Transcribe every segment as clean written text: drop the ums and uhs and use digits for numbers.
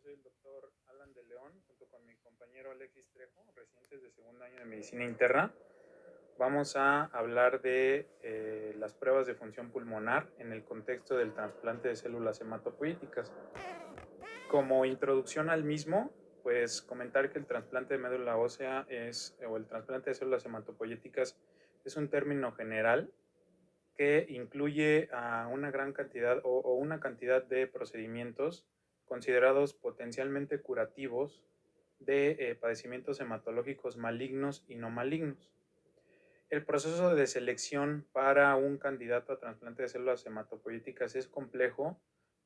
soy el doctor Alan de León, junto con mi compañero Alexis Trejo, residentes de segundo año de medicina interna. Vamos a hablar de las pruebas de función pulmonar en el contexto del trasplante de células hematopoyéticas. Como introducción al mismo, pues comentar que el trasplante de médula ósea o el trasplante de células hematopoyéticas es un término general que incluye a una gran cantidad o una cantidad de procedimientos considerados potencialmente curativos de padecimientos hematológicos malignos y no malignos. El proceso de selección para un candidato a trasplante de células hematopoyéticas es complejo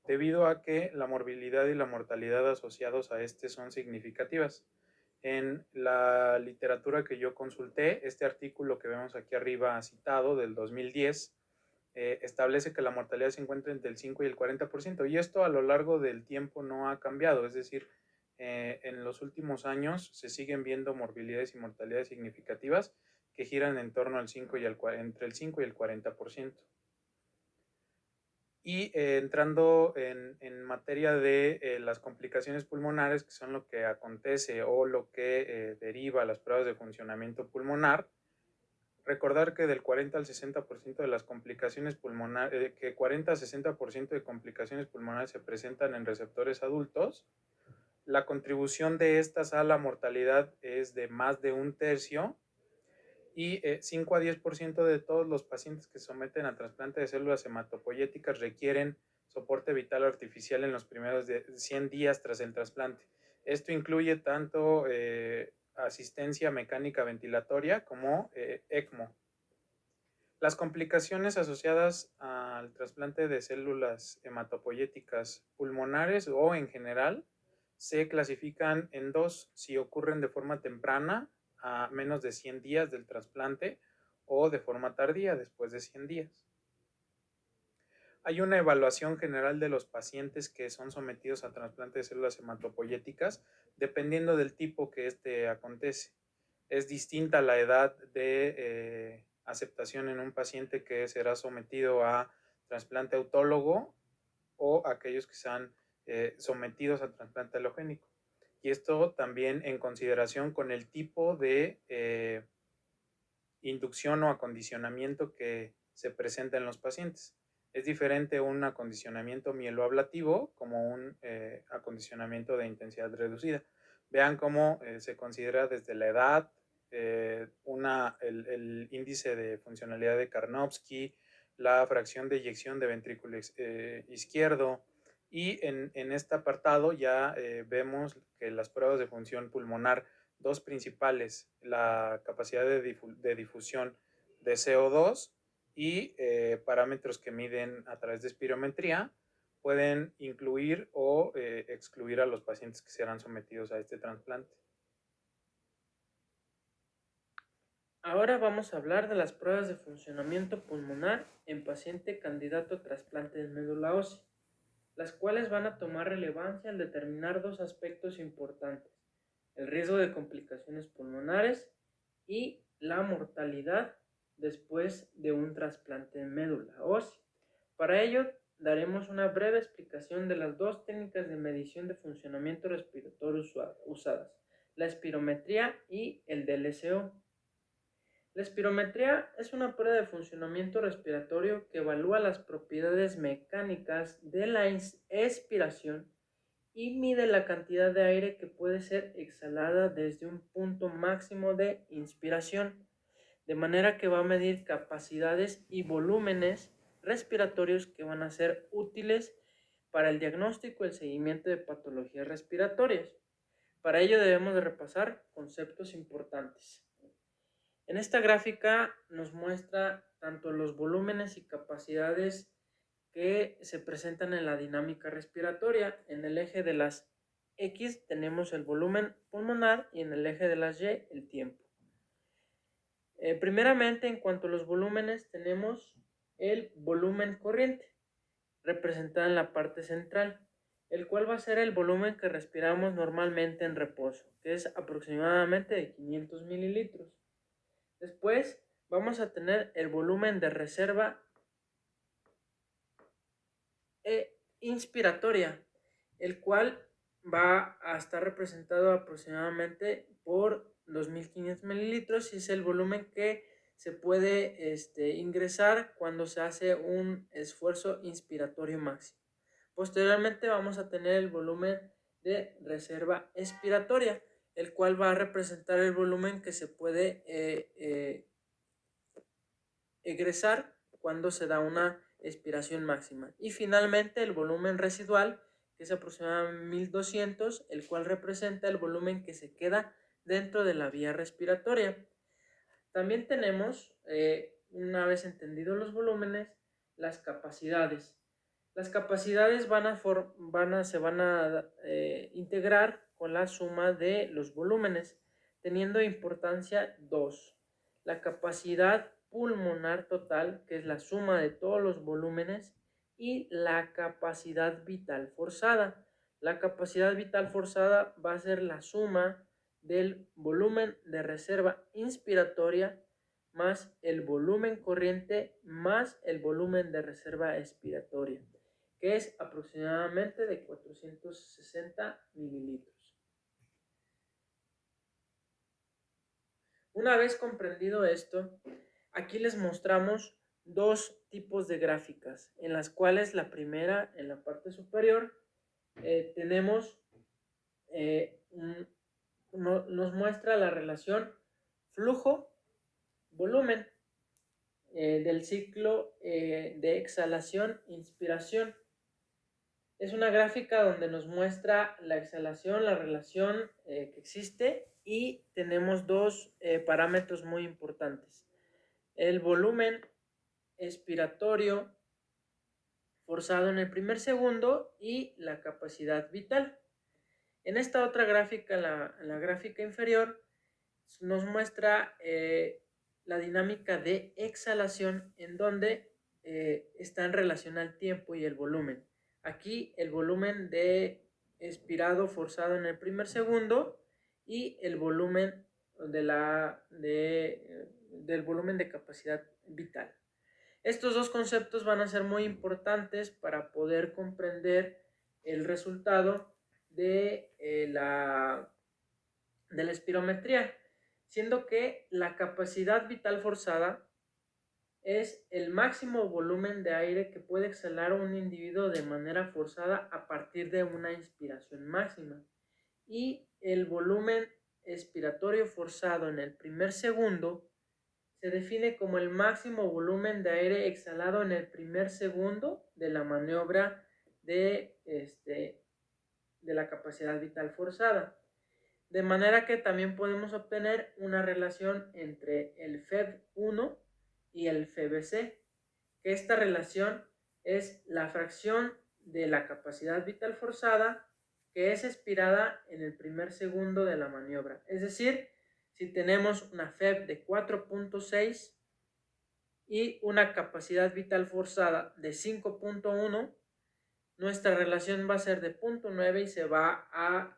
debido a que la morbilidad y la mortalidad asociados a este son significativas. En la literatura que yo consulté, este artículo que vemos aquí arriba citado del 2010 establece que la mortalidad se encuentra entre el 5 y el 40%, y esto a lo largo del tiempo no ha cambiado, es decir, en los últimos años se siguen viendo morbilidades y mortalidades significativas que giran en torno al 5 y entre el 5 y el 40%. Y entrando en materia de las complicaciones pulmonares, que son lo que acontece o lo que deriva las pruebas de funcionamiento pulmonar, recordar que del 40 al 60% de las complicaciones pulmonares, que 40 a 60% de complicaciones pulmonares se presentan en receptores adultos. La contribución de estas a la mortalidad es de más de un tercio, y 5 a 10% de todos los pacientes que se someten a trasplante de células hematopoyéticas requieren soporte vital artificial en los primeros 100 días tras el trasplante. Esto incluye tanto asistencia mecánica ventilatoria como ECMO. Las complicaciones asociadas al trasplante de células hematopoyéticas pulmonares o en general se clasifican en dos: si ocurren de forma temprana, a menos de 100 días del trasplante, o de forma tardía, después de 100 días. Hay una evaluación general de los pacientes que son sometidos a trasplante de células hematopoyéticas dependiendo del tipo que este acontece. Es distinta la edad de aceptación en un paciente que será sometido a trasplante autólogo o aquellos que sean sometidos a trasplante alogénico. Y esto también en consideración con el tipo de inducción o acondicionamiento que se presenta en los pacientes. Es diferente un acondicionamiento mieloablativo como un acondicionamiento de intensidad reducida. Vean cómo se considera desde la edad, el índice de funcionalidad de Karnofsky, la fracción de eyección de ventrículo izquierdo, y en este apartado ya vemos que las pruebas de función pulmonar, dos principales, la capacidad de difusión de CO2 y parámetros que miden a través de espirometría, pueden incluir o excluir a los pacientes que serán sometidos a este trasplante. Ahora vamos a hablar de las pruebas de funcionamiento pulmonar en paciente candidato a trasplante de médula ósea, las cuales van a tomar relevancia al determinar dos aspectos importantes: el riesgo de complicaciones pulmonares y la mortalidad después de un trasplante de médula ósea. Para ello, daremos una breve explicación de las dos técnicas de medición de funcionamiento respiratorio usadas, la espirometría y el DLCO. La espirometría es una prueba de funcionamiento respiratorio que evalúa las propiedades mecánicas de la expiración y mide la cantidad de aire que puede ser exhalada desde un punto máximo de inspiración, de manera que va a medir capacidades y volúmenes respiratorios que van a ser útiles para el diagnóstico y el seguimiento de patologías respiratorias. Para ello debemos de repasar conceptos importantes. En esta gráfica nos muestra tanto los volúmenes y capacidades que se presentan en la dinámica respiratoria. En el eje de las X tenemos el volumen pulmonar y en el eje de las Y el tiempo. Primeramente, en cuanto a los volúmenes, tenemos el volumen corriente, representado en la parte central, el cual va a ser el volumen que respiramos normalmente en reposo, que es aproximadamente de 500 mililitros. Después vamos a tener el volumen de reserva inspiratoria, el cual va a estar representado aproximadamente por 2.500 mililitros y es el volumen que se puede ingresar cuando se hace un esfuerzo inspiratorio máximo. Posteriormente vamos a tener el volumen de reserva expiratoria, el cual va a representar el volumen que se puede egresar cuando se da una expiración máxima. Y finalmente el volumen residual, que es aproximadamente 1200, el cual representa el volumen que se queda dentro de la vía respiratoria. También tenemos, una vez entendidos los volúmenes, las capacidades. Las capacidades se van a integrar con la suma de los volúmenes, teniendo importancia dos. La capacidad pulmonar total, que es la suma de todos los volúmenes, y la capacidad vital forzada. La capacidad vital forzada va a ser la suma del volumen de reserva inspiratoria más el volumen corriente más el volumen de reserva expiratoria, que es aproximadamente de 460 mililitros. Una vez comprendido esto, aquí les mostramos dos tipos de gráficas, en las cuales la primera, en la parte superior, tenemos nos muestra la relación flujo-volumen del ciclo de exhalación-inspiración. Es una gráfica donde nos muestra la exhalación, la relación que existe, y tenemos dos parámetros muy importantes. El volumen expiratorio forzado en el primer segundo y la capacidad vital. En esta otra gráfica, en la gráfica inferior, nos muestra la dinámica de exhalación, en donde está en relación al tiempo y el volumen. Aquí el volumen de expirado forzado en el primer segundo y el volumen del volumen de capacidad vital. Estos dos conceptos van a ser muy importantes para poder comprender el resultado de la espirometría, siendo que la capacidad vital forzada es el máximo volumen de aire que puede exhalar un individuo de manera forzada a partir de una inspiración máxima, y el volumen expiratorio forzado en el primer segundo se define como el máximo volumen de aire exhalado en el primer segundo de la maniobra de la capacidad vital forzada. De manera que también podemos obtener una relación entre el FEB1 y el FEBC, que esta relación es la fracción de la capacidad vital forzada que es expirada en el primer segundo de la maniobra. Es decir, si tenemos una FEB de 4.6 y una capacidad vital forzada de 5.1, nuestra relación va a ser de 0.9 y se va a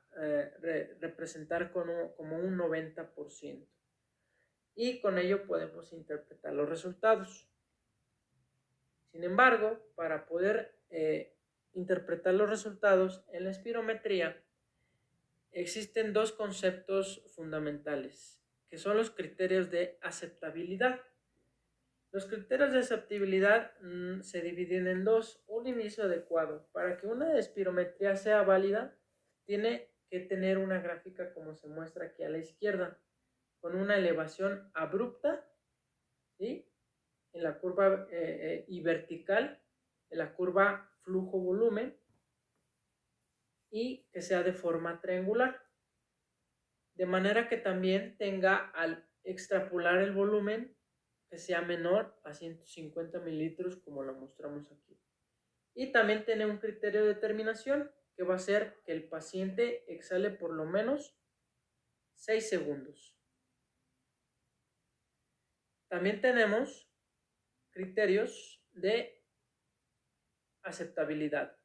representar como un 90%. Y con ello podemos interpretar los resultados. Sin embargo, para poder interpretar los resultados en la espirometría, existen dos conceptos fundamentales, que son los criterios de aceptabilidad. Los criterios de aceptabilidad se dividen en dos. Un inicio adecuado. Para que una espirometría sea válida, tiene que tener una gráfica como se muestra aquí a la izquierda, con una elevación abrupta, ¿sí?, en la curva y vertical en la curva flujo-volumen, y que sea de forma triangular, de manera que también tenga, al extrapolar el volumen, que sea menor a 150 mililitros, como lo mostramos aquí. Y también tiene un criterio de determinación, que va a ser que el paciente exhale por lo menos 6 segundos. También tenemos criterios de aceptabilidad,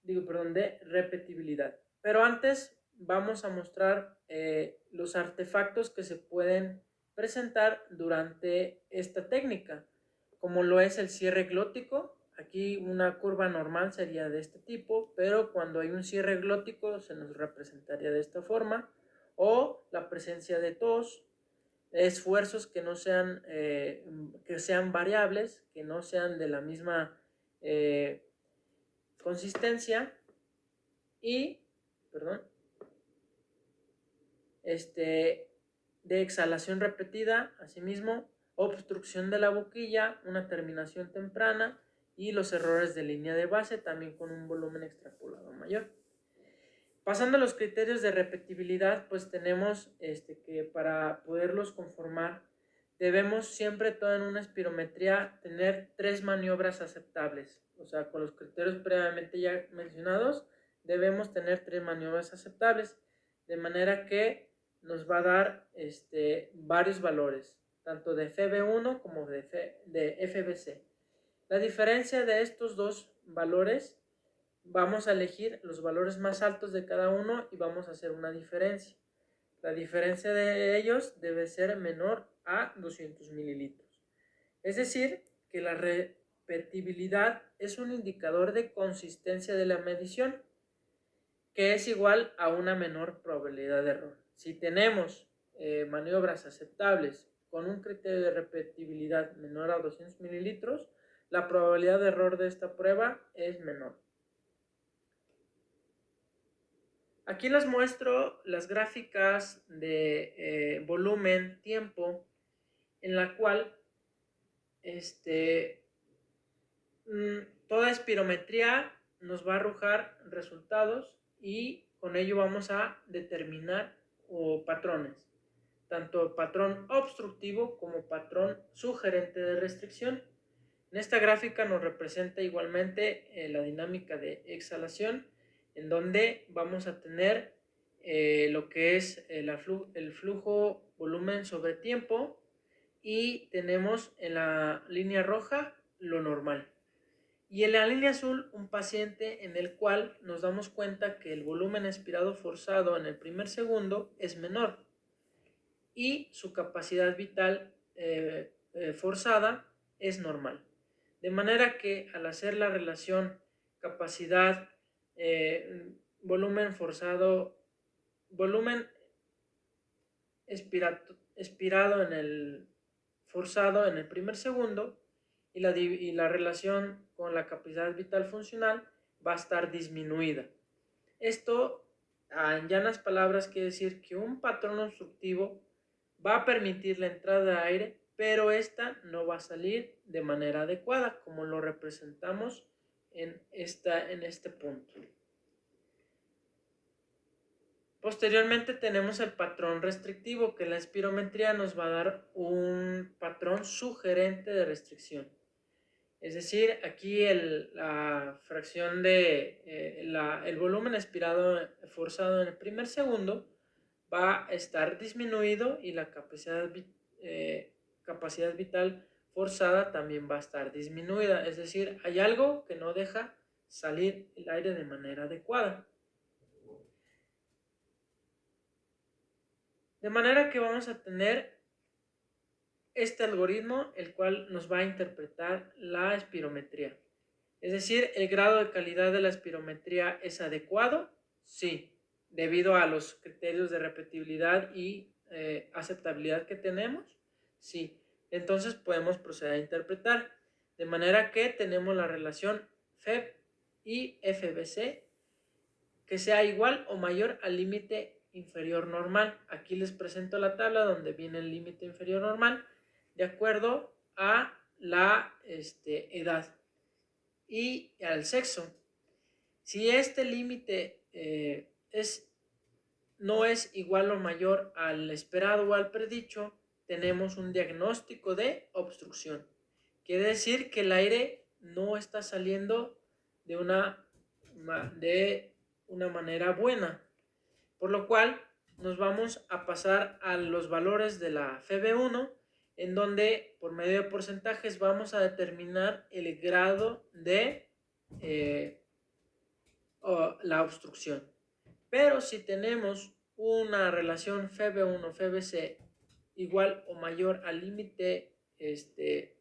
de repetibilidad. Pero antes vamos a mostrar los artefactos que se pueden presentar durante esta técnica, como lo es el cierre glótico. Aquí una curva normal sería de este tipo, pero cuando hay un cierre glótico se nos representaría de esta forma, o la presencia de tos, esfuerzos que no sean, que sean variables, que no sean de la misma consistencia y, perdón, de exhalación repetida, asimismo, obstrucción de la boquilla, una terminación temprana y los errores de línea de base, también con un volumen extrapolado mayor. Pasando a los criterios de repetibilidad, pues tenemos que para poderlos conformar, debemos siempre todo en una espirometría tener 3 maniobras aceptables. O sea, con los criterios previamente ya mencionados, debemos tener 3 maniobras aceptables, de manera que nos va a dar varios valores, tanto de FB1 como de FBC. La diferencia de estos dos valores, vamos a elegir los valores más altos de cada uno y vamos a hacer una diferencia. La diferencia de ellos debe ser menor a 200 mililitros. Es decir, que la repetibilidad es un indicador de consistencia de la medición, que es igual a una menor probabilidad de error. Si tenemos maniobras aceptables con un criterio de repetibilidad menor a 200 mililitros, la probabilidad de error de esta prueba es menor. Aquí les muestro las gráficas de volumen, tiempo, en la cual toda espirometría nos va a arrojar resultados y con ello vamos a determinar patrones, tanto patrón obstructivo como patrón sugerente de restricción. En esta gráfica nos representa igualmente la dinámica de exhalación, en donde vamos a tener lo que es el flujo volumen sobre tiempo, y tenemos en la línea roja lo normal. Y en la línea azul un paciente en el cual nos damos cuenta que el volumen expirado forzado en el primer segundo es menor y su capacidad vital forzada es normal. De manera que al hacer la relación capacidad, volumen forzado, volumen expirado en el forzado en el primer segundo, y la relación con la capacidad vital funcional va a estar disminuida. Esto, en llanas palabras, quiere decir que un patrón obstructivo va a permitir la entrada de aire, pero esta no va a salir de manera adecuada, como lo representamos en este punto. Posteriormente tenemos el patrón restrictivo, que la espirometría nos va a dar un patrón sugerente de restricción. Es decir, aquí la fracción de el volumen expirado forzado en el primer segundo va a estar disminuido y la capacidad vital forzada también va a estar disminuida. Es decir, hay algo que no deja salir el aire de manera adecuada. De manera que vamos a tener este algoritmo, el cual nos va a interpretar la espirometría. Es decir, ¿el grado de calidad de la espirometría es adecuado? Sí, debido a los criterios de repetibilidad y aceptabilidad que tenemos. Sí, entonces podemos proceder a interpretar. De manera que tenemos la relación FEB y FBC que sea igual o mayor al límite inferior normal. Aquí les presento la tabla donde viene el límite inferior normal de acuerdo a la edad y al sexo. Si este límite no es igual o mayor al esperado o al predicho, tenemos un diagnóstico de obstrucción. Quiere decir que el aire no está saliendo de una manera buena, por lo cual nos vamos a pasar a los valores de la FB1, en donde por medio de porcentajes vamos a determinar el grado de la obstrucción. Pero si tenemos una relación FB1-FBC igual o mayor al límite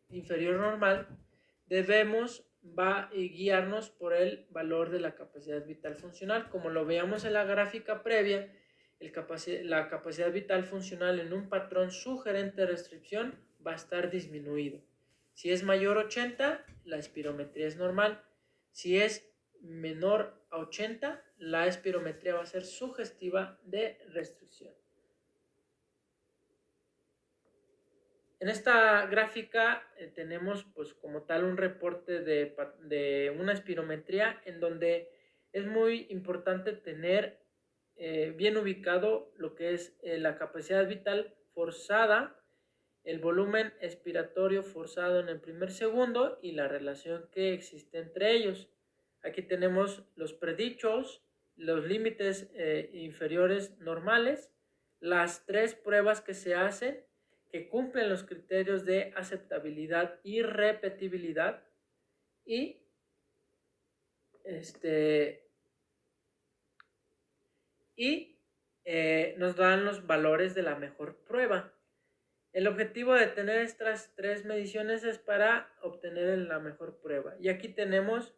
inferior normal, debemos va a guiarnos por el valor de la capacidad vital funcional. Como lo veíamos en la gráfica previa, la capacidad vital funcional en un patrón sugerente de restricción va a estar disminuido. Si es mayor a 80, la espirometría es normal. Si es menor a 80, la espirometría va a ser sugestiva de restricción. En esta gráfica tenemos pues como tal un reporte de una espirometría en donde es muy importante tener bien ubicado lo que es la capacidad vital forzada, el volumen expiratorio forzado en el primer segundo y la relación que existe entre ellos. Aquí tenemos los predichos, los límites inferiores normales, las tres pruebas que se hacen que cumplen los criterios de aceptabilidad y repetibilidad y nos dan los valores de la mejor prueba. El objetivo de tener estas tres mediciones es para obtener la mejor prueba. Y aquí tenemos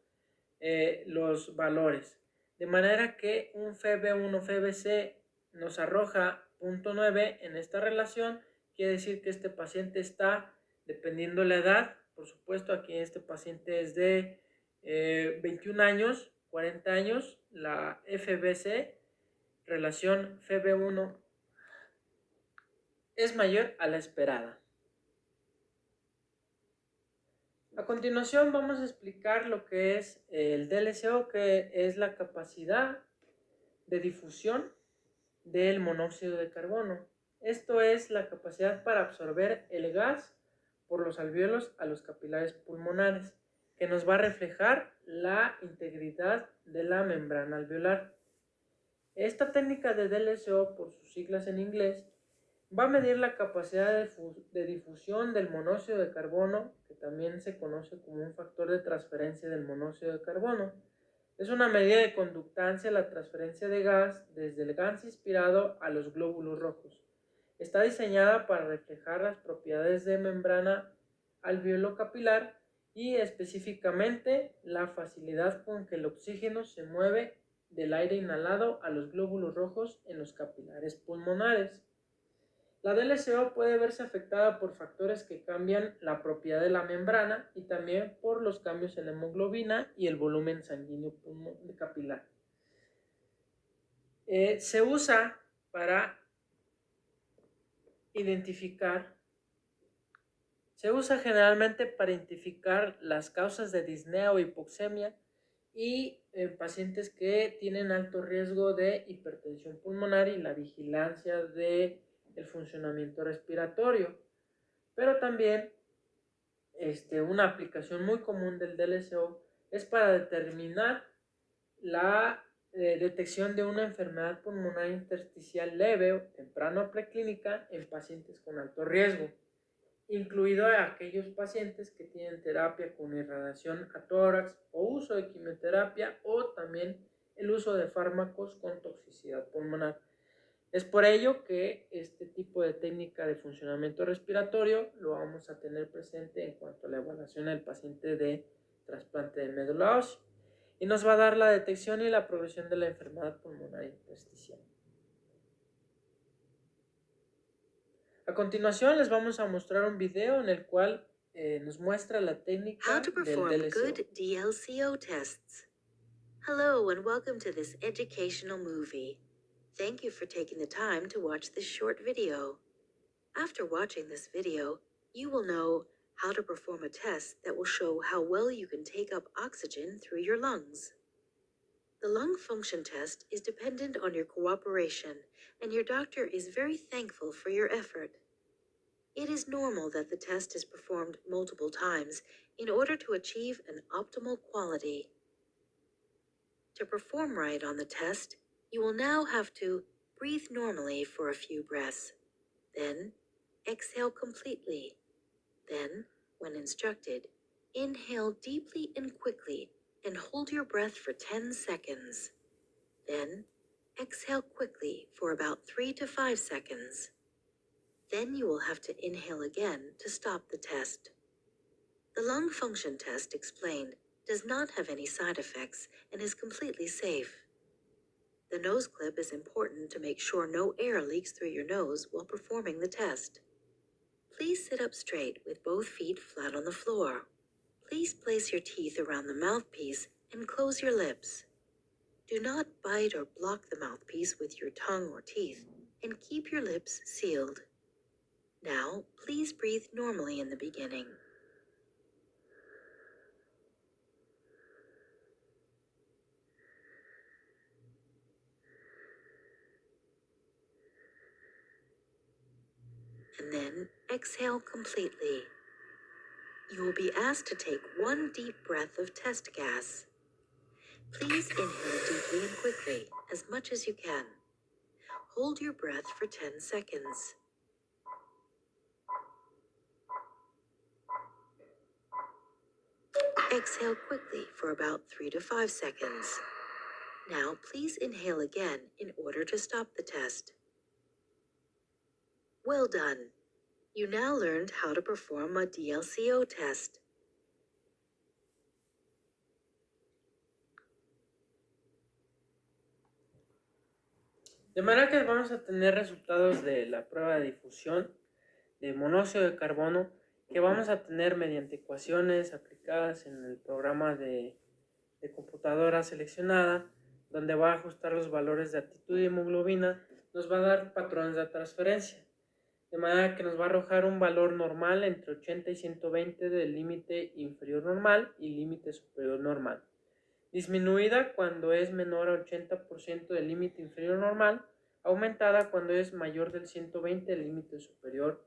los valores. De manera que un FEB1 FEBC nos arroja 0.9 en esta relación. Quiere decir que este paciente está, dependiendo la edad, por supuesto aquí este paciente es de 21 años, 40 años, la FBC, relación FEB1 es mayor a la esperada. A continuación vamos a explicar lo que es el DLCO, que es la capacidad de difusión del monóxido de carbono. Esto es la capacidad para absorber el gas por los alvéolos a los capilares pulmonares, que nos va a reflejar la integridad de la membrana alveolar. Esta técnica de DLCO, por sus siglas en inglés, va a medir la capacidad de difusión del monóxido de carbono, que también se conoce como un factor de transferencia del monóxido de carbono. Es una medida de conductancia la transferencia de gas desde el gas inspirado a los glóbulos rojos. Está diseñada para reflejar las propiedades de membrana alveolo-capilar y específicamente la facilidad con que el oxígeno se mueve del aire inhalado a los glóbulos rojos en los capilares pulmonares. La DLCO puede verse afectada por factores que cambian la propiedad de la membrana y también por los cambios en la hemoglobina y el volumen sanguíneo capilar. Se usa para generalmente para identificar las causas de disnea o hipoxemia y en pacientes que tienen alto riesgo de hipertensión pulmonar y la vigilancia del funcionamiento respiratorio. Pero también una aplicación muy común del DLCO es para determinar la detección de una enfermedad pulmonar intersticial leve o temprano preclínica en pacientes con alto riesgo, incluido a aquellos pacientes que tienen terapia con irradiación a tórax o uso de quimioterapia o también el uso de fármacos con toxicidad pulmonar. Es por ello que este tipo de técnica de funcionamiento respiratorio lo vamos a tener presente en cuanto a la evaluación del paciente de trasplante de médula ósea y nos va a dar la detección y la progresión de la enfermedad pulmonar intersticial. A continuación les vamos a mostrar un video en el cual nos muestra la técnica del DLCO. Good DLCO tests. Hello and welcome to this educational movie. Thank you for taking the time to watch this short video. After watching this video, you will know how to perform a test that will show how well you can take up oxygen through your lungs. The lung function test is dependent on your cooperation, and your doctor is very thankful for your effort. It is normal that the test is performed multiple times in order to achieve an optimal quality. To perform right on the test, you will now have to breathe normally for a few breaths. Then, exhale completely. Then, when instructed, inhale deeply and quickly and hold your breath for 10 seconds. Then, exhale quickly for about 3 to 5 seconds. Then you will have to inhale again to stop the test. The lung function test explained does not have any side effects, and is completely safe. The nose clip is important to make sure no air leaks through your nose while performing the test. Please sit up straight with both feet flat on the floor. Please place your teeth around the mouthpiece and close your lips. Do not bite or block the mouthpiece with your tongue or teeth, and keep your lips sealed. Now, please breathe normally in the beginning. And then exhale completely. You will be asked to take one deep breath of test gas. Please inhale deeply and quickly, as much as you can. Hold your breath for 10 seconds. Exhale quickly for about 3 to 5 seconds. Now, please inhale again in order to stop the test. Well done. You now learned how to perform a DLCO test. De manera que vamos a tener resultados de la prueba de difusión de monóxido de carbono que vamos a tener mediante ecuaciones aplicadas en el programa de computadora seleccionada, donde va a ajustar los valores de actitud y hemoglobina, nos va a dar patrones de transferencia, de manera que nos va a arrojar un valor normal entre 80 y 120 del límite inferior normal y límite superior normal, disminuida cuando es menor a 80% del límite inferior normal, aumentada cuando es mayor del 120 del límite superior,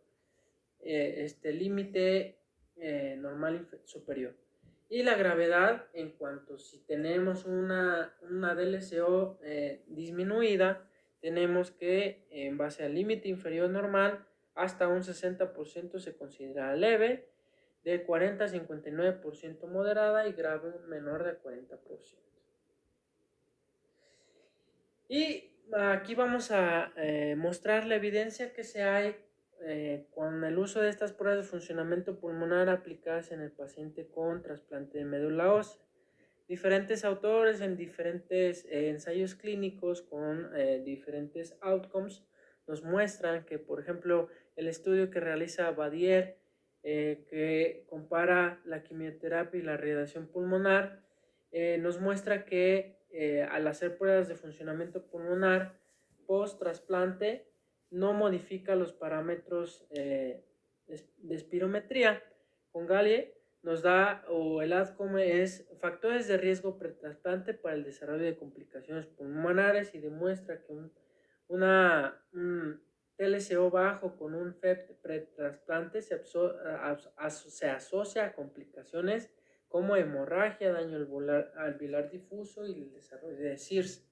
límite normal superior. Y la gravedad, en cuanto si tenemos una DLCO disminuida, tenemos que en base al límite inferior normal hasta un 60% se considera leve, de 40 a 59% moderada y grave menor de 40%. Y aquí vamos a mostrar la evidencia que se hay con el uso de estas pruebas de funcionamiento pulmonar aplicadas en el paciente con trasplante de médula ósea. Diferentes autores en diferentes ensayos clínicos con diferentes outcomes nos muestran que, por ejemplo, el estudio que realiza Badier, que compara la quimioterapia y la radiación pulmonar, nos muestra que al hacer pruebas de funcionamiento pulmonar post trasplante no modifica los parámetros de espirometría. Con Gallie nos da, o el outcome es factores de riesgo pretrasplante para el desarrollo de complicaciones pulmonares, y demuestra que un TLCO bajo con un FEP pretrasplante se asocia a complicaciones como hemorragia, daño alveolar difuso y el desarrollo de CIRS.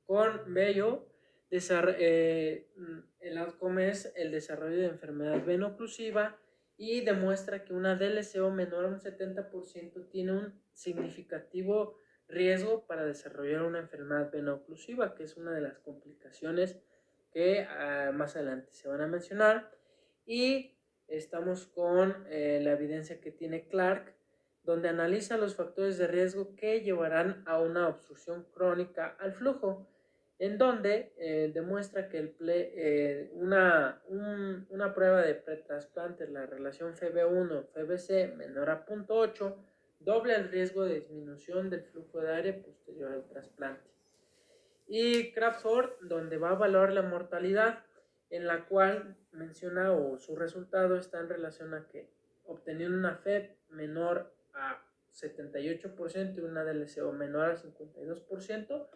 Con Bello, el outcome es el desarrollo de enfermedad veno-oclusiva, y demuestra que una DLCO menor a un 70% tiene un significativo riesgo para desarrollar una enfermedad veno-oclusiva, que es una de las complicaciones que más adelante se van a mencionar. Y estamos con la evidencia que tiene Clark, donde analiza los factores de riesgo que llevarán a una obstrucción crónica al flujo, en donde demuestra que una prueba de pretrasplante, la relación FeB1-FeBC menor a 0.8, dobla el riesgo de disminución del flujo de aire posterior al trasplante. Y Crawford, donde va a evaluar la mortalidad, en la cual menciona, o su resultado está en relación a que obteniendo una FeB menor a 78% y una DLCO menor a 52%,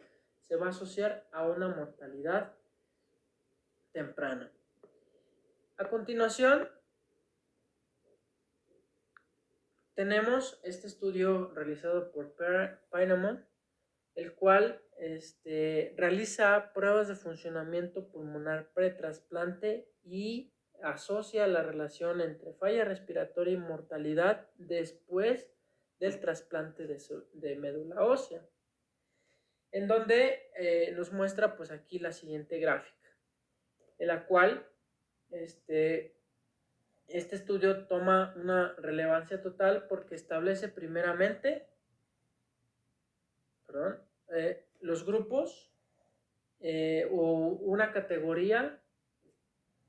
se va a asociar a una mortalidad temprana. A continuación, tenemos este estudio realizado por Peinemann, el cual realiza pruebas de funcionamiento pulmonar pretrasplante y asocia la relación entre falla respiratoria y mortalidad después del trasplante de médula ósea, en donde nos muestra pues aquí la siguiente gráfica, en la cual este estudio toma una relevancia total porque establece primeramente los grupos o una categoría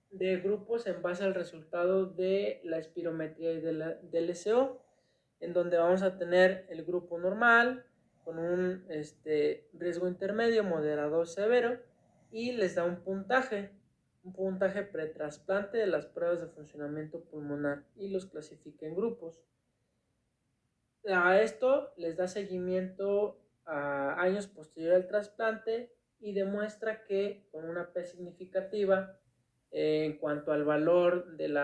de grupos en base al resultado de la espirometría y del LSO, en donde vamos a tener el grupo normal con un riesgo intermedio, moderado o severo, y les da un puntaje pretrasplante de las pruebas de funcionamiento pulmonar y los clasifica en grupos. A esto les da seguimiento a años posterior al trasplante y demuestra que con una P significativa en cuanto al valor del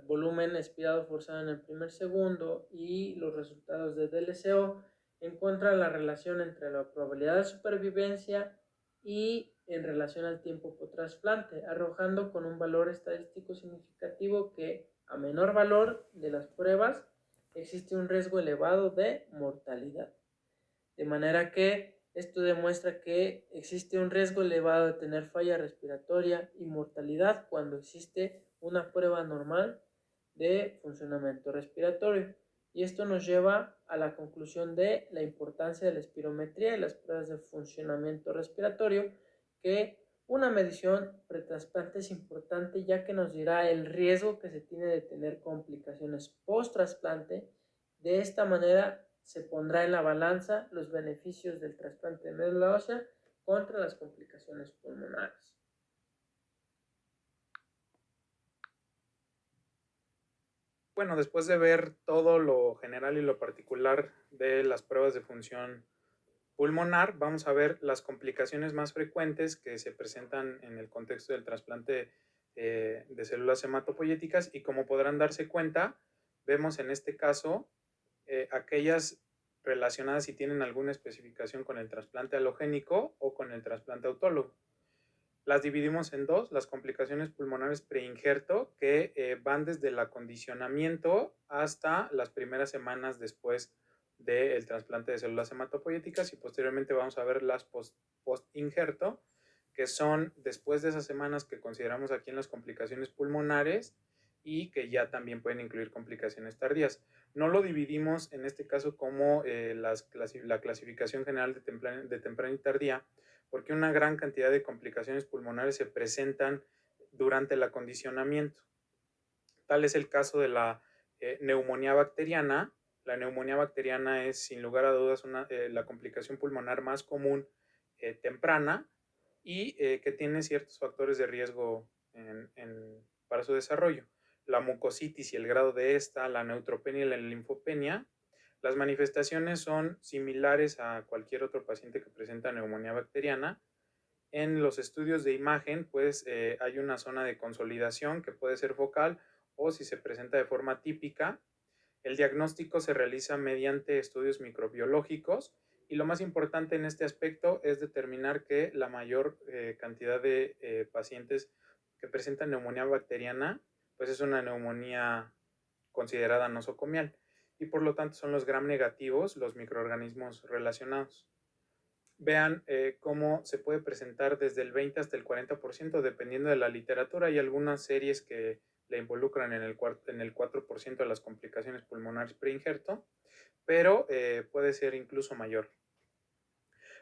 volumen expirado forzado en el primer segundo y los resultados de DLCO, encuentra la relación entre la probabilidad de supervivencia y en relación al tiempo por trasplante, arrojando con un valor estadístico significativo que a menor valor de las pruebas existe un riesgo elevado de mortalidad. De manera que esto demuestra que existe un riesgo elevado de tener falla respiratoria y mortalidad cuando existe una prueba normal de funcionamiento respiratorio. Y esto nos lleva a la conclusión de la importancia de la espirometría y las pruebas de funcionamiento respiratorio, que una medición pretrasplante es importante ya que nos dirá el riesgo que se tiene de tener complicaciones post-trasplante. De esta manera se pondrá en la balanza los beneficios del trasplante de médula ósea contra las complicaciones pulmonares. Bueno, después de ver todo lo general y lo particular de las pruebas de función pulmonar, vamos a ver las complicaciones más frecuentes que se presentan en el contexto del trasplante de células hematopoyéticas, y como podrán darse cuenta, vemos en este caso aquellas relacionadas si tienen alguna especificación con el trasplante alogénico o con el trasplante autólogo. Las dividimos en dos: las complicaciones pulmonares preinjerto, que van desde el acondicionamiento hasta las primeras semanas después del trasplante de células hematopoyéticas, y posteriormente vamos a ver las post-injerto, que son después de esas semanas que consideramos aquí en las complicaciones pulmonares y que ya también pueden incluir complicaciones tardías. No lo dividimos en este caso como la clasificación general de temprana y tardía, porque una gran cantidad de complicaciones pulmonares se presentan durante el acondicionamiento. Tal es el caso de la neumonía bacteriana. La neumonía bacteriana es, sin lugar a dudas, la complicación pulmonar más común temprana y que tiene ciertos factores de riesgo para su desarrollo. La mucositis y el grado de esta, la neutropenia y la linfopenia. Las manifestaciones son similares a cualquier otro paciente que presenta neumonía bacteriana. En los estudios de imagen, pues hay una zona de consolidación que puede ser focal o, si se presenta de forma típica, el diagnóstico se realiza mediante estudios microbiológicos, y lo más importante en este aspecto es determinar que la mayor cantidad de pacientes que presentan neumonía bacteriana pues es una neumonía considerada nosocomial, y por lo tanto son los gram negativos los microorganismos relacionados. Vean cómo se puede presentar desde el 20 hasta el 40% dependiendo de la literatura. Hay algunas series que le involucran en el 4% de las complicaciones pulmonares preinjerto, pero puede ser incluso mayor.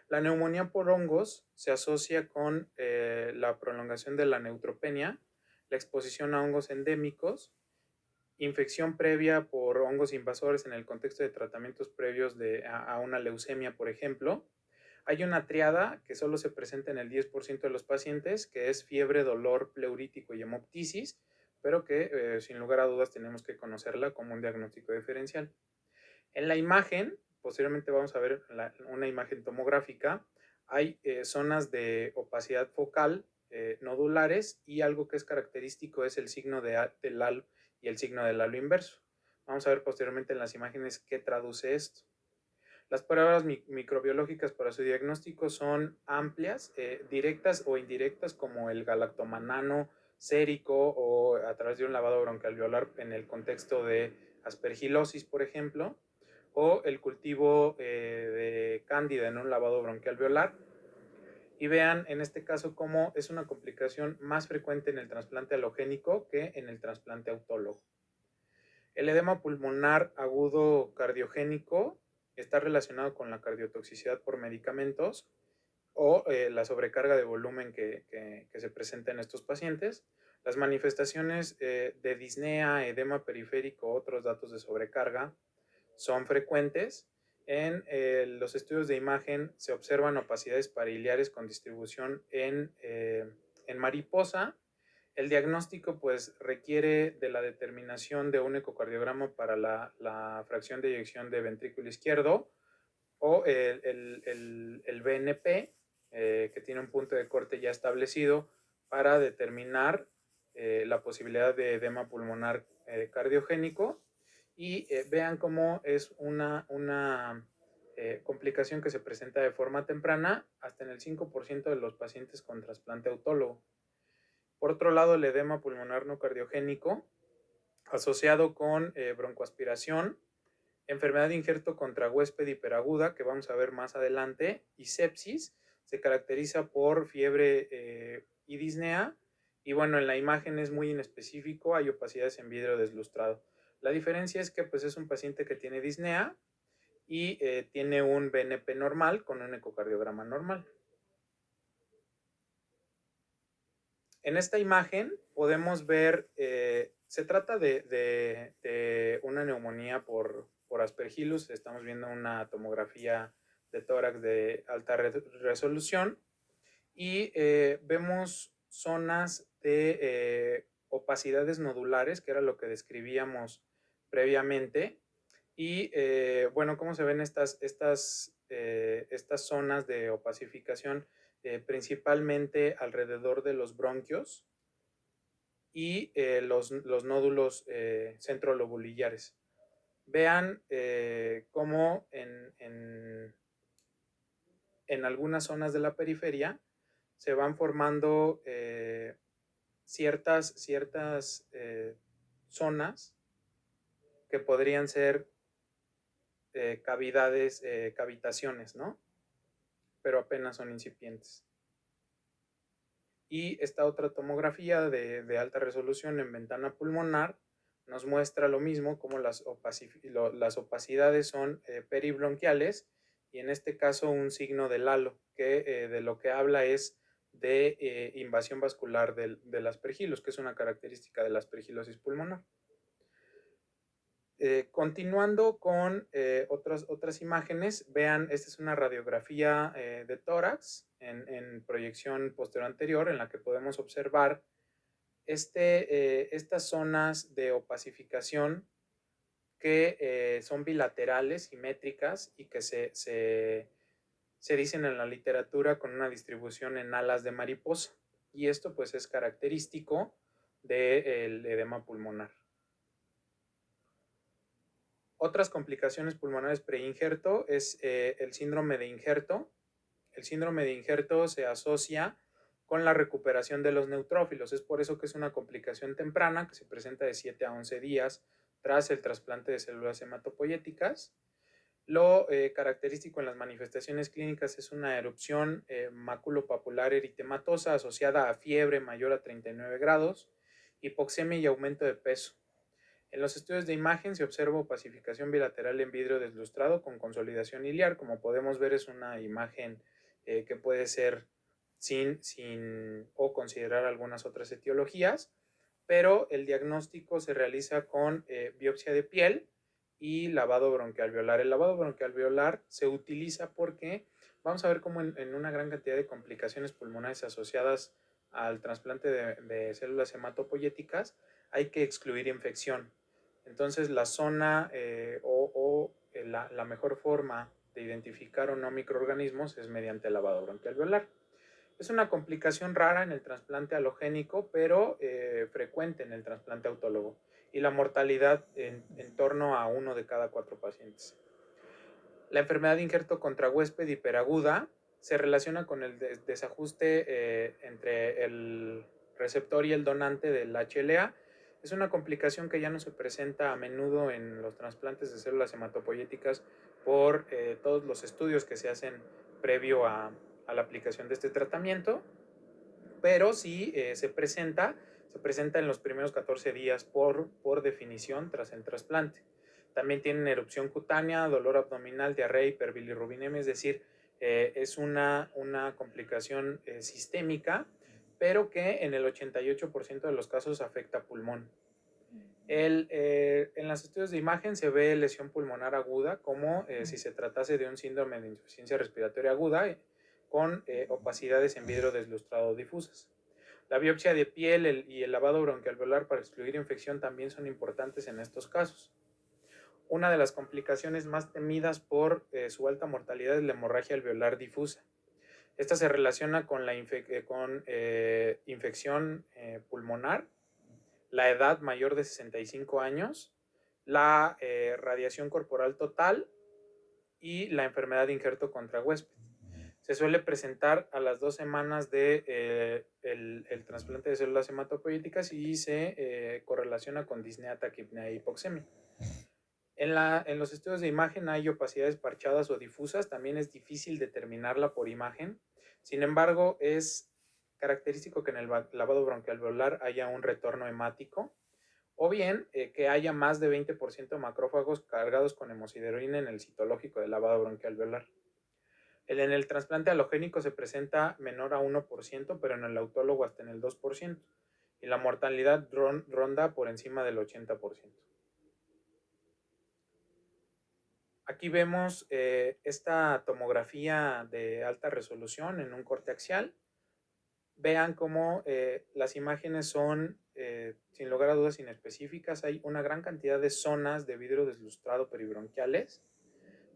La neumonía por hongos se asocia con la prolongación de la neutropenia, la exposición a hongos endémicos, infección previa por hongos invasores en el contexto de tratamientos previos a una leucemia, por ejemplo. Hay una triada que solo se presenta en el 10% de los pacientes, que es fiebre, dolor pleurítico y hemoptisis, pero que sin lugar a dudas tenemos que conocerla como un diagnóstico diferencial. En la imagen, posteriormente vamos a ver una imagen tomográfica, hay zonas de opacidad focal nodulares, y algo que es característico es el signo del halo y el signo del halo inverso. Vamos a ver posteriormente en las imágenes qué traduce esto. Las pruebas microbiológicas para su diagnóstico son amplias, directas o indirectas, como el galactomanano sérico o a través de un lavado broncoalveolar en el contexto de aspergilosis, por ejemplo, o el cultivo de cándida en un lavado broncoalveolar. Y vean en este caso cómo es una complicación más frecuente en el trasplante alogénico que en el trasplante autólogo. El edema pulmonar agudo cardiogénico está relacionado con la cardiotoxicidad por medicamentos o la sobrecarga de volumen que se presenta en estos pacientes. Las manifestaciones de disnea, edema periférico, otros datos de sobrecarga son frecuentes. En los estudios de imagen se observan opacidades pariliares con distribución en mariposa. El diagnóstico pues requiere de la determinación de un ecocardiograma para la fracción de eyección de ventrículo izquierdo o el BNP, que tiene un punto de corte ya establecido para determinar la posibilidad de edema pulmonar cardiogénico. Y vean cómo es una complicación que se presenta de forma temprana hasta en el 5% de los pacientes con trasplante autólogo. Por otro lado, el edema pulmonar no cardiogénico asociado con broncoaspiración, enfermedad de injerto contra huésped hiperaguda, que vamos a ver más adelante, y sepsis, se caracteriza por fiebre y disnea. Y bueno, en la imagen es muy inespecífico, hay opacidades en vidrio deslustrado. La diferencia es que pues, es un paciente que tiene disnea y tiene un BNP normal con un ecocardiograma normal. En esta imagen podemos ver, se trata de una neumonía por Aspergillus. Estamos viendo una tomografía de tórax de alta resolución y vemos zonas de opacidades nodulares, que era lo que describíamos previamente. Y bueno, ¿cómo se ven estas zonas de opacificación? Principalmente alrededor de los bronquios y los nódulos centrolobulillares. Vean cómo en algunas zonas de la periferia se van formando ciertas zonas que podrían ser cavidades, cavitaciones, ¿no? Pero apenas son incipientes. Y esta otra tomografía de alta resolución en ventana pulmonar nos muestra lo mismo, como las opacidades son peribronquiales y en este caso un signo del halo, que de lo que habla es de invasión vascular del aspergillus, que es una característica de la aspergillosis pulmonar. Continuando con otras imágenes, vean, esta es una radiografía de tórax en proyección posterior anterior, en la que podemos observar estas zonas de opacificación que son bilaterales, simétricas y que se dicen en la literatura con una distribución en alas de mariposa. Y esto pues es característico del edema pulmonar. Otras complicaciones pulmonares preinjerto es el síndrome de injerto. El síndrome de injerto se asocia con la recuperación de los neutrófilos. Es por eso que es una complicación temprana que se presenta de 7 a 11 días tras el trasplante de células hematopoyéticas. Lo característico en las manifestaciones clínicas es una erupción maculopapular eritematosa asociada a fiebre mayor a 39 grados, hipoxemia y aumento de peso. En los estudios de imagen se observa opacificación bilateral en vidrio deslustrado con consolidación iliar. Como podemos ver, es una imagen que puede ser sin o considerar algunas otras etiologías, pero el diagnóstico se realiza con biopsia de piel y lavado bronquialveolar. El lavado bronquialveolar se utiliza porque vamos a ver cómo en una gran cantidad de complicaciones pulmonares asociadas al trasplante de células hematopoyéticas hay que excluir infección. Entonces la zona la mejor forma de identificar o no microorganismos es mediante el lavado bronquialveolar. Es una complicación rara en el trasplante halogénico, pero frecuente en el trasplante autólogo. Y la mortalidad en torno a 1 de cada 4 pacientes. La enfermedad de injerto contra huésped hiperaguda se relaciona con el desajuste entre el receptor y el donante del HLA. Es una complicación que ya no se presenta a menudo en los trasplantes de células hematopoyéticas por todos los estudios que se hacen previo a la aplicación de este tratamiento, pero sí se presenta en los primeros 14 días por definición tras el trasplante. También tienen erupción cutánea, dolor abdominal, diarrea, hiperbilirrubinemia, es decir, es una complicación sistémica, pero que en el 88% de los casos afecta pulmón. En los estudios de imagen se ve lesión pulmonar aguda como si se tratase de un síndrome de insuficiencia respiratoria aguda con opacidades en vidrio deslustrado difusas. La biopsia de piel y el lavado bronquialveolar para excluir infección también son importantes en estos casos. Una de las complicaciones más temidas por su alta mortalidad es la hemorragia alveolar difusa. Esta se relaciona con la infección pulmonar, la edad mayor de 65 años, la radiación corporal total y la enfermedad de injerto contra huésped. Se suele presentar a las 2 semanas de el trasplante de células hematopoyéticas y se correlaciona con disnea, taquipnea e hipoxemia. En los estudios de imagen hay opacidades parchadas o difusas, también es difícil determinarla por imagen. Sin embargo, es característico que en el lavado bronquialveolar haya un retorno hemático o bien que haya más de 20% de macrófagos cargados con hemosiderina en el citológico del lavado bronquialveolar. En el trasplante halogénico se presenta menor a 1%, pero en el autólogo hasta en el 2%, y la mortalidad ronda por encima del 80%. Aquí vemos esta tomografía de alta resolución en un corte axial. Vean cómo las imágenes son, sin lugar a dudas, inespecíficas. Hay una gran cantidad de zonas de vidrio deslustrado peribronquiales,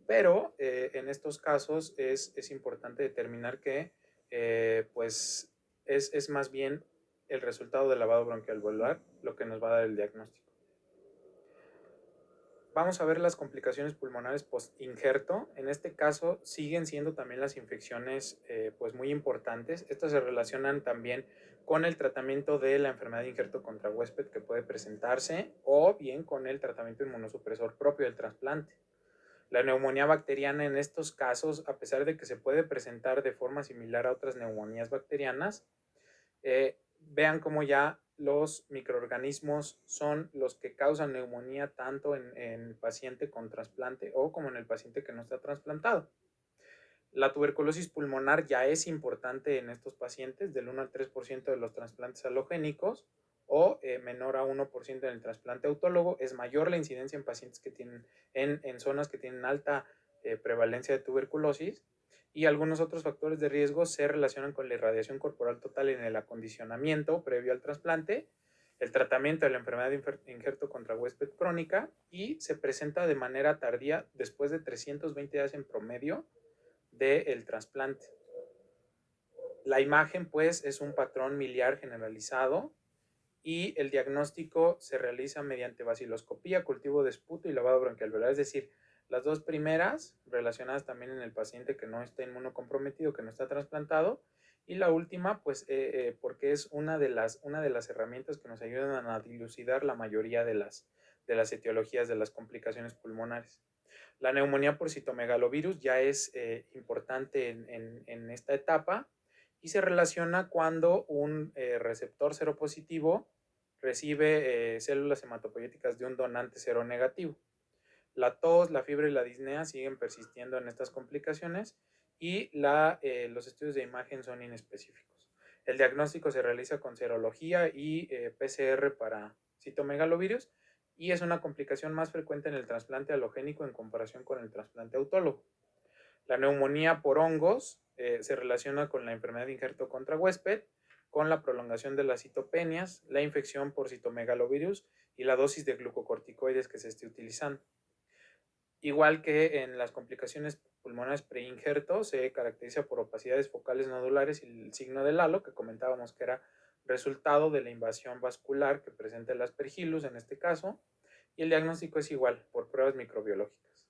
pero en estos casos es importante determinar que pues es más bien el resultado del lavado bronquialveolar lo que nos va a dar el diagnóstico. Vamos a ver las complicaciones pulmonares post-injerto. En este caso siguen siendo también las infecciones pues muy importantes. Estas se relacionan también con el tratamiento de la enfermedad de injerto contra huésped que puede presentarse o bien con el tratamiento inmunosupresor propio del trasplante. La neumonía bacteriana en estos casos, a pesar de que se puede presentar de forma similar a otras neumonías bacterianas, vean cómo ya los microorganismos son los que causan neumonía tanto en el paciente con trasplante o como en el paciente que no está trasplantado. La tuberculosis pulmonar ya es importante en estos pacientes, del 1 al 3% de los trasplantes halogénicos o menor a 1% en el trasplante autólogo. Es mayor la incidencia en pacientes que tienen en zonas que tienen alta prevalencia de tuberculosis, y algunos otros factores de riesgo se relacionan con la irradiación corporal total en el acondicionamiento previo al trasplante, el tratamiento de la enfermedad de injerto contra huésped crónica, y se presenta de manera tardía después de 320 días en promedio del trasplante. La imagen pues es un patrón miliar generalizado y el diagnóstico se realiza mediante vaciloscopía, cultivo de esputo y lavado bronquialveolar, es decir, las dos primeras relacionadas también en el paciente que no está inmunocomprometido, que no está trasplantado, y la última pues porque es una de las herramientas que nos ayudan a dilucidar la mayoría de las etiologías de las complicaciones pulmonares. La neumonía por citomegalovirus ya es importante en esta etapa y se relaciona cuando un receptor seropositivo recibe células hematopoyéticas de un donante seronegativo. La tos, la fiebre y la disnea siguen persistiendo en estas complicaciones y los estudios de imagen son inespecíficos. El diagnóstico se realiza con serología y PCR para citomegalovirus y es una complicación más frecuente en el trasplante halogénico en comparación con el trasplante autólogo. La neumonía por hongos se relaciona con la enfermedad de injerto contra huésped, con la prolongación de las citopenias, la infección por citomegalovirus y la dosis de glucocorticoides que se esté utilizando. Igual que en las complicaciones pulmonares preinjerto, se caracteriza por opacidades focales nodulares y el signo del halo, que comentábamos que era resultado de la invasión vascular que presenta el Aspergillus en este caso, y el diagnóstico es igual, por pruebas microbiológicas.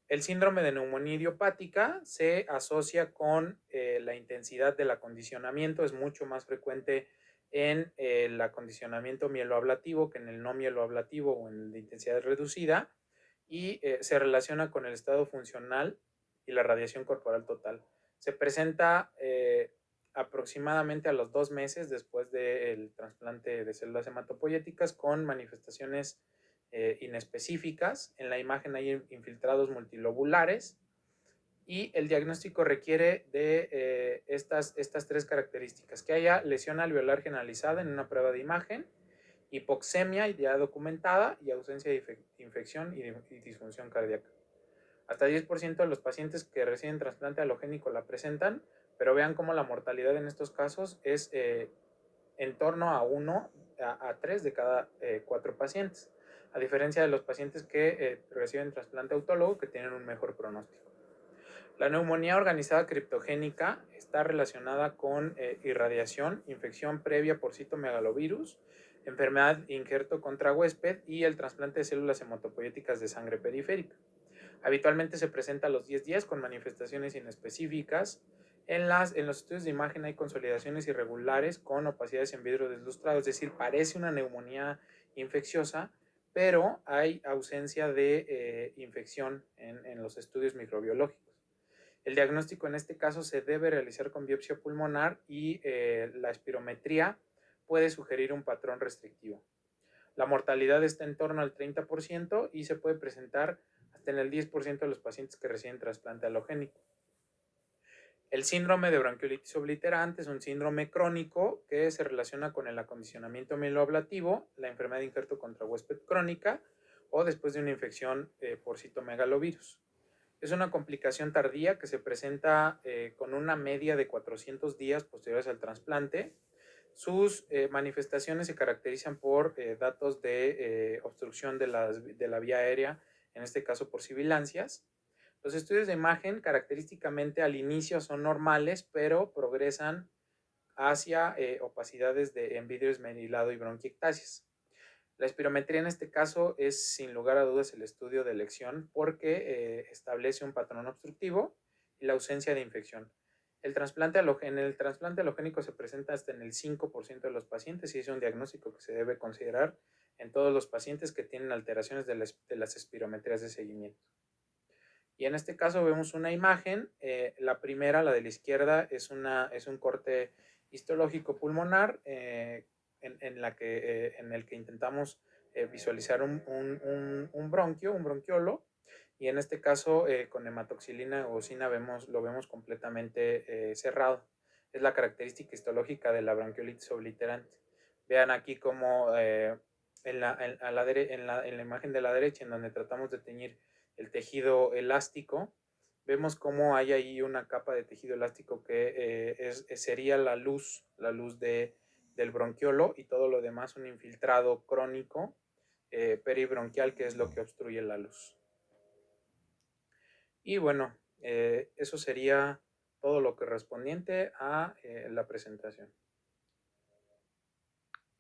El síndrome de neumonía idiopática se asocia con la intensidad del acondicionamiento, es mucho más frecuente en el acondicionamiento mieloablativo que en el no mieloablativo o en la intensidad reducida, y se relaciona con el estado funcional y la radiación corporal total. Se presenta aproximadamente a los 2 meses después del trasplante de células hematopoyéticas con manifestaciones inespecíficas. En la imagen hay infiltrados multilobulares y el diagnóstico requiere de estas 3 características: que haya lesión alveolar generalizada en una prueba de imagen, hipoxemia ya documentada y ausencia de infección y disfunción cardíaca. Hasta 10% de los pacientes que reciben trasplante halogénico la presentan, pero vean cómo la mortalidad en estos casos es en torno a 1 a 3 de cada 4 pacientes, a diferencia de los pacientes que reciben trasplante autólogo, que tienen un mejor pronóstico. La neumonía organizada criptogénica está relacionada con irradiación, infección previa por citomegalovirus, enfermedad injerto contra huésped y el trasplante de células hematopoyéticas de sangre periférica. Habitualmente se presenta a los 10 días con manifestaciones inespecíficas. En los estudios de imagen hay consolidaciones irregulares con opacidades en vidrio deslustrado, es decir, parece una neumonía infecciosa, pero hay ausencia de infección en los estudios microbiológicos. El diagnóstico en este caso se debe realizar con biopsia pulmonar y la espirometría puede sugerir un patrón restrictivo. La mortalidad está en torno al 30% y se puede presentar hasta en el 10% de los pacientes que reciben trasplante halogénico. El síndrome de bronquiolitis obliterante es un síndrome crónico que se relaciona con el acondicionamiento mieloablativo, la enfermedad de injerto contra huésped crónica o después de una infección por citomegalovirus. Es una complicación tardía que se presenta con una media de 400 días posteriores al trasplante. Sus manifestaciones se caracterizan por datos de obstrucción de la vía aérea, en este caso por sibilancias. Los estudios de imagen característicamente al inicio son normales, pero progresan hacia opacidades en vidrio esmerilado y bronquiectasias. La espirometría en este caso es sin lugar a dudas el estudio de elección porque establece un patrón obstructivo y la ausencia de infección. En el trasplante halogénico se presenta hasta en el 5% de los pacientes y es un diagnóstico que se debe considerar en todos los pacientes que tienen alteraciones de las espirometrías de seguimiento. Y en este caso vemos una imagen, la primera, la de la izquierda, es un corte histológico pulmonar en el que intentamos visualizar un bronquio, un bronquiolo, y en este caso con hematoxilina o ocina lo vemos completamente cerrado. Es la característica histológica de la bronquiolitis obliterante. Vean aquí como en la imagen de la derecha, en donde tratamos de teñir el tejido elástico, vemos cómo hay ahí una capa de tejido elástico que sería la luz del bronquiolo, y todo lo demás un infiltrado crónico peribronquial, que es lo que obstruye la luz. Y bueno, eso sería todo lo correspondiente a la presentación.